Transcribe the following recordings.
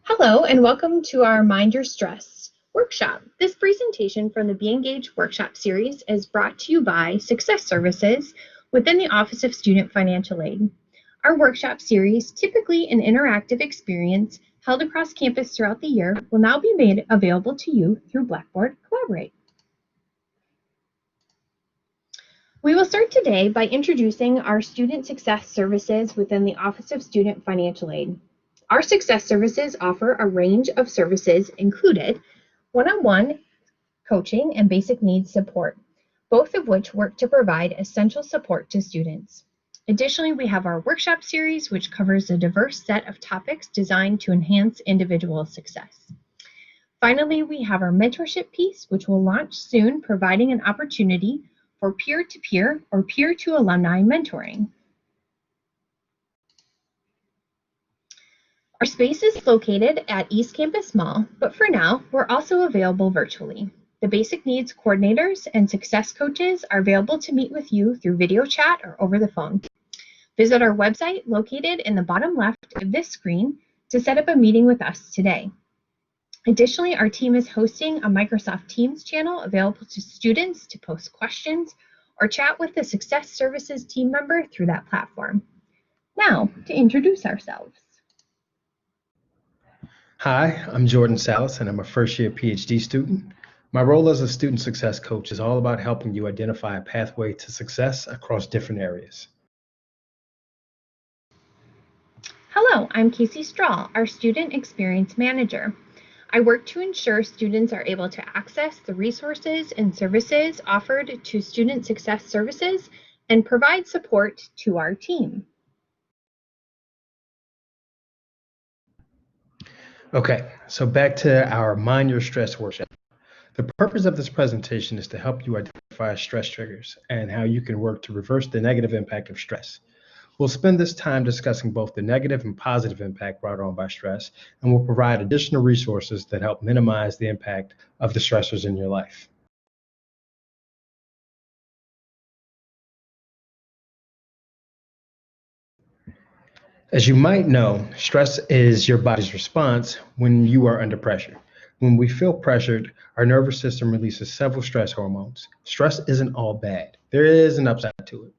Hello and welcome to our Mind Your Stress workshop. This presentation from the Be Engaged workshop series is brought to you by Success Services within the Office of Student Financial Aid. Our workshop series, typically an interactive experience held across campus throughout the year, will now be made available to you through Blackboard Collaborate. We will start today by introducing our Student Success Services within the Office of Student Financial Aid. Our success services offer a range of services included one-on-one coaching and basic needs support, both of which work to provide essential support to students. Additionally, we have our workshop series, which covers a diverse set of topics designed to enhance individual success. Finally, we have our mentorship piece, which will launch soon, providing an opportunity for peer-to-peer or peer-to-alumni mentoring. Our space is located at East Campus Mall, but for now, we're also available virtually. The basic needs coordinators and success coaches are available to meet with you through video chat or over the phone. Visit our website located in the bottom left of this screen to set up a meeting with us today. Additionally, our team is hosting a Microsoft Teams channel available to students to post questions or chat with the Success Services team member through that platform. Now, to introduce ourselves. Hi, I'm Jordan Salas, and I'm a first-year PhD student. My role as a student success coach is all about helping you identify a pathway to success across different areas. Hello, I'm Casey Strahl, our Student Experience Manager. I work to ensure students are able to access the resources and services offered to Student Success Services and provide support to our team. Okay, so back to our Mind Your Stress workshop. The purpose of this presentation is to help you identify stress triggers and how you can work to reverse the negative impact of stress. We'll spend this time discussing both the negative and positive impact brought on by stress, and we'll provide additional resources that help minimize the impact of the stressors in your life. As you might know, stress is your body's response when you are under pressure. When we feel pressured, our nervous system releases several stress hormones. Stress isn't all bad. There is an upside to it.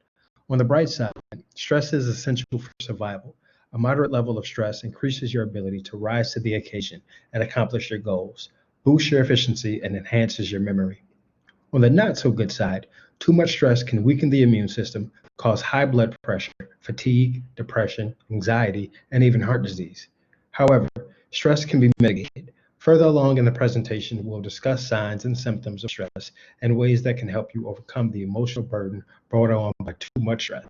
On the bright side, stress is essential for survival. A moderate level of stress increases your ability to rise to the occasion and accomplish your goals, boosts your efficiency, and enhances your memory. On the not so good side, too much stress can weaken the immune system, cause high blood pressure, fatigue, depression, anxiety, and even heart disease. However, stress can be mitigated. Further along in the presentation, we'll discuss signs and symptoms of stress and ways that can help you overcome the emotional burden brought on by too much stress.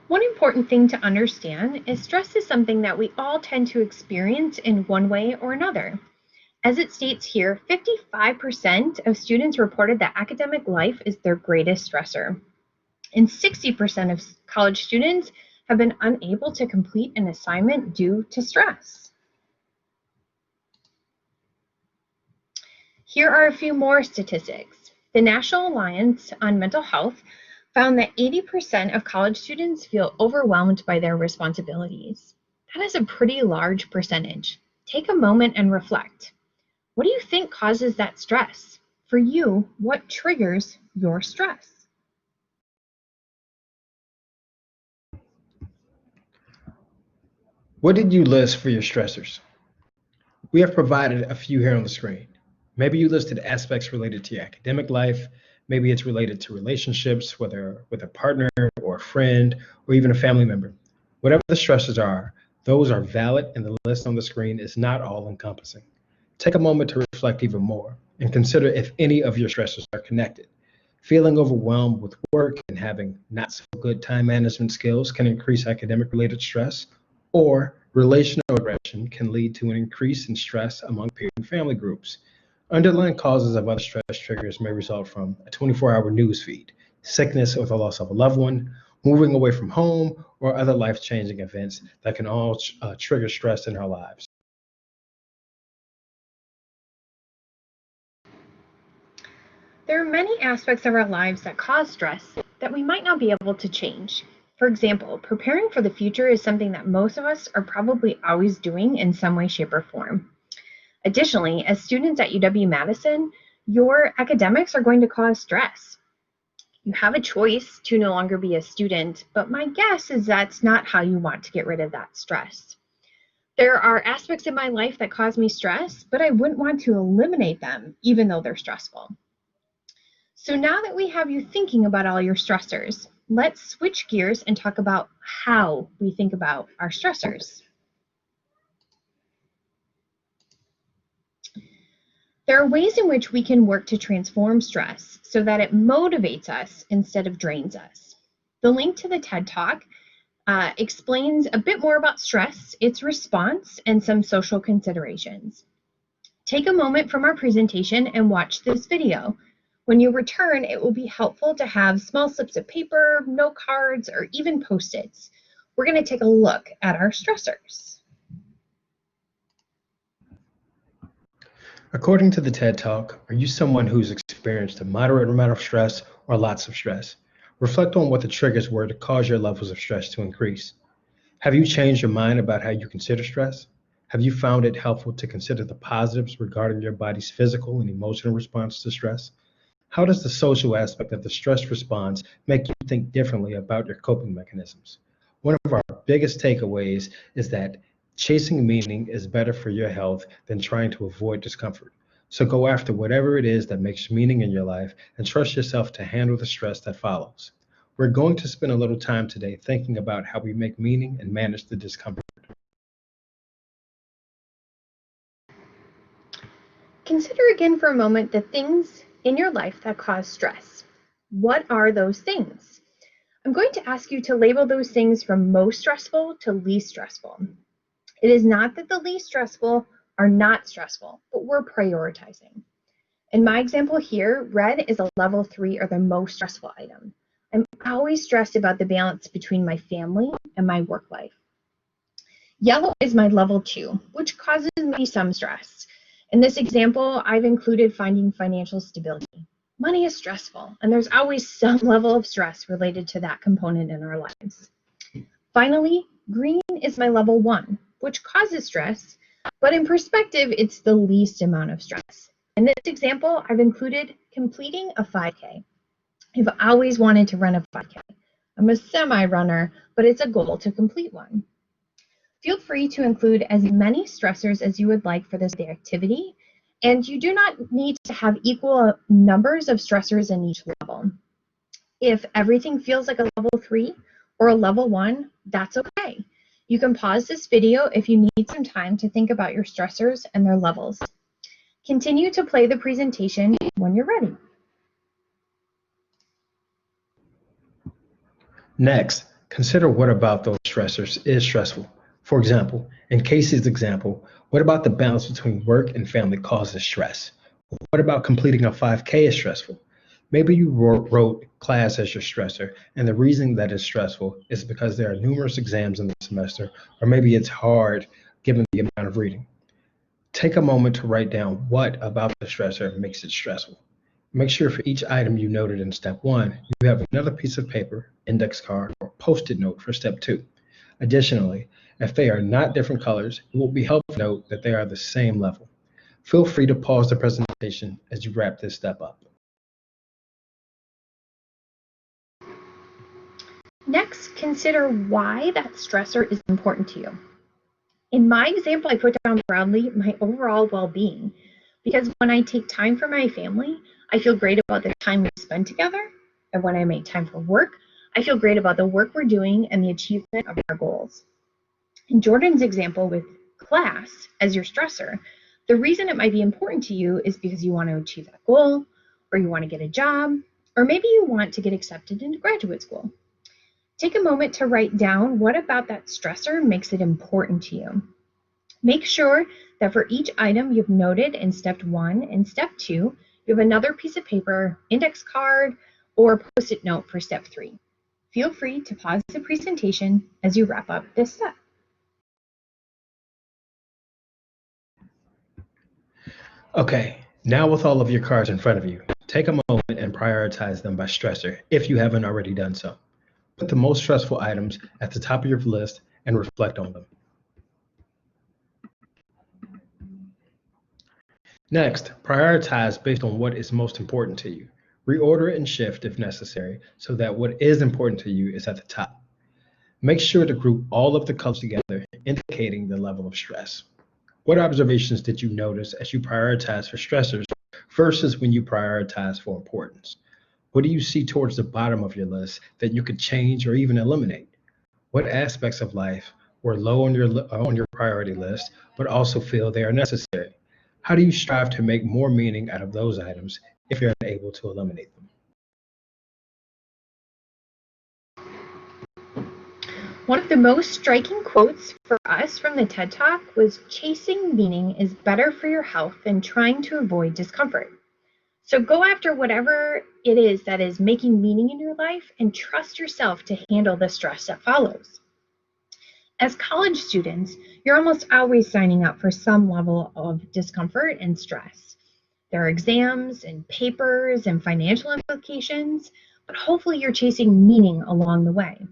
One important thing to understand is stress is something that we all tend to experience in one way or another. As it states here, 55% of students reported that academic life is their greatest stressor, and 60% of college students have been unable to complete an assignment due to stress. Here are a few more statistics. The National Alliance on Mental Health found that 80% of college students feel overwhelmed by their responsibilities. That is a pretty large percentage. Take a moment and reflect. What do you think causes that stress? For you, what triggers your stress? What did you list for your stressors? We have provided a few here on the screen. Maybe you listed aspects related to your academic life. Maybe it's related to relationships, whether with a partner or a friend or even a family member. Whatever the stresses are, those are valid, and the list on the screen is not all encompassing. Take a moment to reflect even more and consider if any of your stressors are connected. Feeling overwhelmed with work and having not so good time management skills can increase academic related stress, or relational aggression can lead to an increase in stress among peer and family groups. Underlying causes of other stress triggers may result from a 24-hour news feed, sickness or the loss of a loved one, moving away from home, or other life-changing events that can all trigger stress in our lives. There are many aspects of our lives that cause stress that we might not be able to change. For example, preparing for the future is something that most of us are probably always doing in some way, shape, or form. Additionally, as students at UW-Madison, your academics are going to cause stress. You have a choice to no longer be a student, but my guess is that's not how you want to get rid of that stress. There are aspects in my life that cause me stress, but I wouldn't want to eliminate them, even though they're stressful. So now that we have you thinking about all your stressors, let's switch gears and talk about how we think about our stressors. There are ways in which we can work to transform stress so that it motivates us instead of drains us. The link to the TED Talk explains a bit more about stress, its response, and some social considerations. Take a moment from our presentation and watch this video. When you return, it will be helpful to have small slips of paper, note cards, or even Post-its. We're going to take a look at our stressors. According to the TED Talk, are you someone who's experienced a moderate amount of stress or lots of stress? Reflect on what the triggers were to cause your levels of stress to increase. Have you changed your mind about how you consider stress? Have you found it helpful to consider the positives regarding your body's physical and emotional response to stress? How does the social aspect of the stress response make you think differently about your coping mechanisms? One of our biggest takeaways is that chasing meaning is better for your health than trying to avoid discomfort. So go after whatever it is that makes meaning in your life and trust yourself to handle the stress that follows. We're going to spend a little time today thinking about how we make meaning and manage the discomfort. Consider again for a moment the things in your life that cause stress. What are those things? I'm going to ask you to label those things from most stressful to least stressful. It is not that the least stressful are not stressful, but we're prioritizing. In my example here, red is a level 3 or the most stressful item. I'm always stressed about the balance between my family and my work life. Yellow is my level 2, which causes me some stress. In this example, I've included finding financial stability. Money is stressful, and there's always some level of stress related to that component in our lives. Finally, green is my level 1, which causes stress, but in perspective, it's the least amount of stress. In this example, I've included completing a 5K. I've always wanted to run a 5K. I'm a semi-runner, but it's a goal to complete one. Feel free to include as many stressors as you would like for this activity, and you do not need to have equal numbers of stressors in each level. If everything feels like a level 3 or a level 1, that's okay. You can pause this video if you need some time to think about your stressors and their levels. Continue to play the presentation when you're ready. Next, consider what about those stressors is stressful. For example, in Casey's example, what about the balance between work and family causes stress? What about completing a 5K is stressful? Maybe you wrote class as your stressor, and the reason that it's stressful is because there are numerous exams in the semester, or maybe it's hard given the amount of reading. Take a moment to write down what about the stressor makes it stressful. Make sure for each item you noted in step 1, you have another piece of paper, index card, or post-it note for step 2. Additionally, if they are not different colors, it will be helpful to note that they are the same level. Feel free to pause the presentation as you wrap this step up. Next, consider why that stressor is important to you. In my example, I put down proudly my overall well-being, because when I take time for my family, I feel great about the time we spend together, and when I make time for work, I feel great about the work we're doing and the achievement of our goals. In Jordan's example with class as your stressor, the reason it might be important to you is because you want to achieve that goal, or you want to get a job, or maybe you want to get accepted into graduate school. Take a moment to write down what about that stressor makes it important to you. Make sure that for each item you've noted in step 1 and step 2, you have another piece of paper, index card, or post-it note for step 3. Feel free to pause the presentation as you wrap up this step. Okay, now with all of your cards in front of you, take a moment and prioritize them by stressor if you haven't already done so. Put the most stressful items at the top of your list and reflect on them. Next, prioritize based on what is most important to you. Reorder and shift if necessary so that what is important to you is at the top. Make sure to group all of the colors together, indicating the level of stress. What observations did you notice as you prioritize for stressors versus when you prioritize for importance? What do you see towards the bottom of your list that you could change or even eliminate? What aspects of life were low on your priority list, but also feel they are necessary? How do you strive to make more meaning out of those items if you're unable to eliminate them? One of the most striking quotes for us from the TED Talk was, "Chasing meaning is better for your health than trying to avoid discomfort." So go after whatever it is that is making meaning in your life and trust yourself to handle the stress that follows. As college students, you're almost always signing up for some level of discomfort and stress. There are exams and papers and financial implications, but hopefully you're chasing meaning along the way.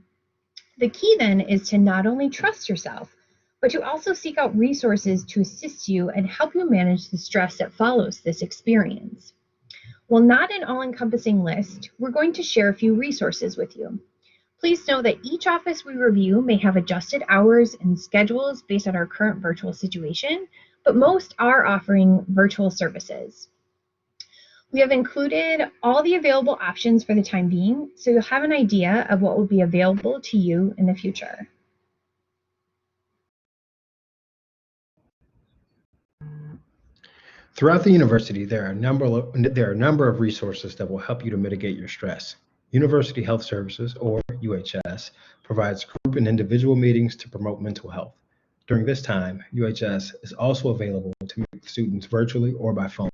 The key then is to not only trust yourself, but to also seek out resources to assist you and help you manage the stress that follows this experience. While not an all-encompassing list, we're going to share a few resources with you. Please know that each office we review may have adjusted hours and schedules based on our current virtual situation, but most are offering virtual services. We have included all the available options for the time being, so you'll have an idea of what will be available to you in the future. Throughout the university, there are a number of resources that will help you to mitigate your stress. University Health Services, or UHS, provides group and individual meetings to promote mental health. During this time, UHS is also available to meet with students virtually or by phone.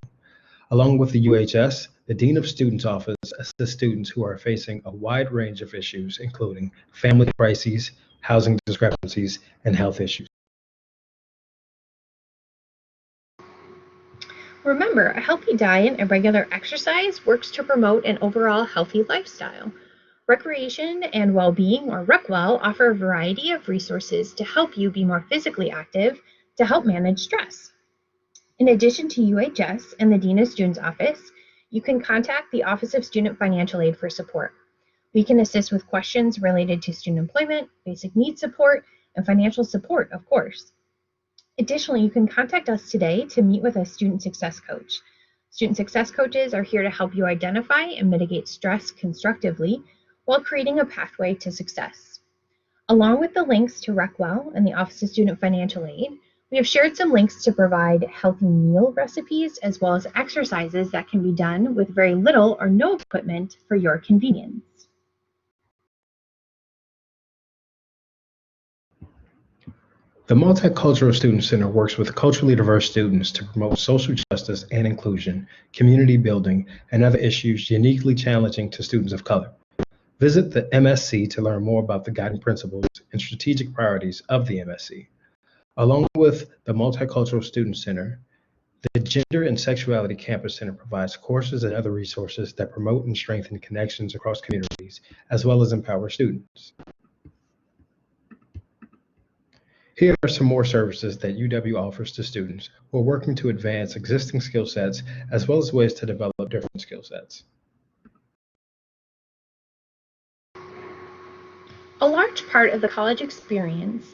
Along with the UHS, the Dean of Students Office assists students who are facing a wide range of issues, including family crises, housing discrepancies, and health issues. Remember, a healthy diet and regular exercise works to promote an overall healthy lifestyle. Recreation and Well-Being, or RecWell, offer a variety of resources to help you be more physically active to help manage stress. In addition to UHS and the Dean of Students Office, you can contact the Office of Student Financial Aid for support. We can assist with questions related to student employment, basic needs support, and financial support, of course. Additionally, you can contact us today to meet with a student success coach. Student success coaches are here to help you identify and mitigate stress constructively while creating a pathway to success. Along with the links to RecWell and the Office of Student Financial Aid, we have shared some links to provide healthy meal recipes as well as exercises that can be done with very little or no equipment for your convenience. The Multicultural Student Center works with culturally diverse students to promote social justice and inclusion, community building, and other issues uniquely challenging to students of color. Visit the MSC to learn more about the guiding principles and strategic priorities of the MSC. Along with the Multicultural Student Center, the Gender and Sexuality Campus Center provides courses and other resources that promote and strengthen connections across communities, as well as empower students. Here are some more services that UW offers to students who are working to advance existing skill sets, as well as ways to develop different skill sets. A large part of the college experience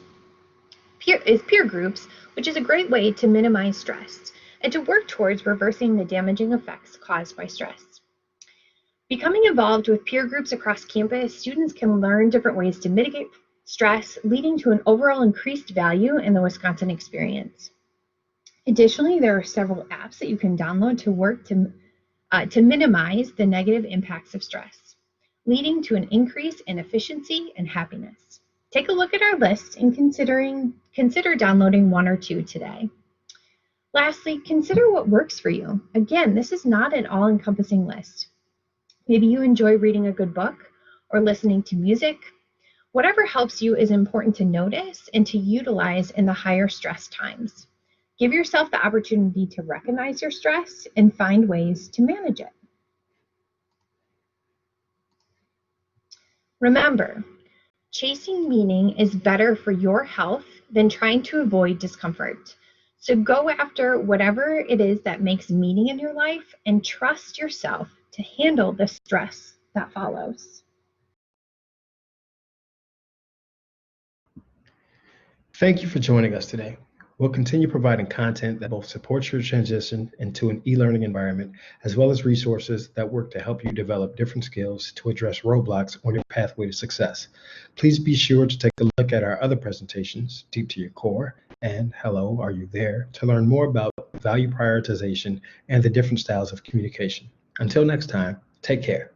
is peer groups, which is a great way to minimize stress and to work towards reversing the damaging effects caused by stress. Becoming involved with peer groups across campus, students can learn different ways to mitigate stress, leading to an overall increased value in the Wisconsin experience. Additionally, there are several apps that you can download to work to minimize the negative impacts of stress, leading to an increase in efficiency and happiness. Take a look at our list and consider downloading one or two today. Lastly, consider what works for you. Again, this is not an all-encompassing list. Maybe you enjoy reading a good book or listening to music. Whatever helps you is important to notice and to utilize in the higher stress times. Give yourself the opportunity to recognize your stress and find ways to manage it. Remember, chasing meaning is better for your health than trying to avoid discomfort. So go after whatever it is that makes meaning in your life and trust yourself to handle the stress that follows. Thank you for joining us today. We'll continue providing content that both supports your transition into an e-learning environment, as well as resources that work to help you develop different skills to address roadblocks on your pathway to success. Please be sure to take a look at our other presentations, Deep to Your Core and Hello, Are You There?, to learn more about value prioritization and the different styles of communication. Until next time, take care.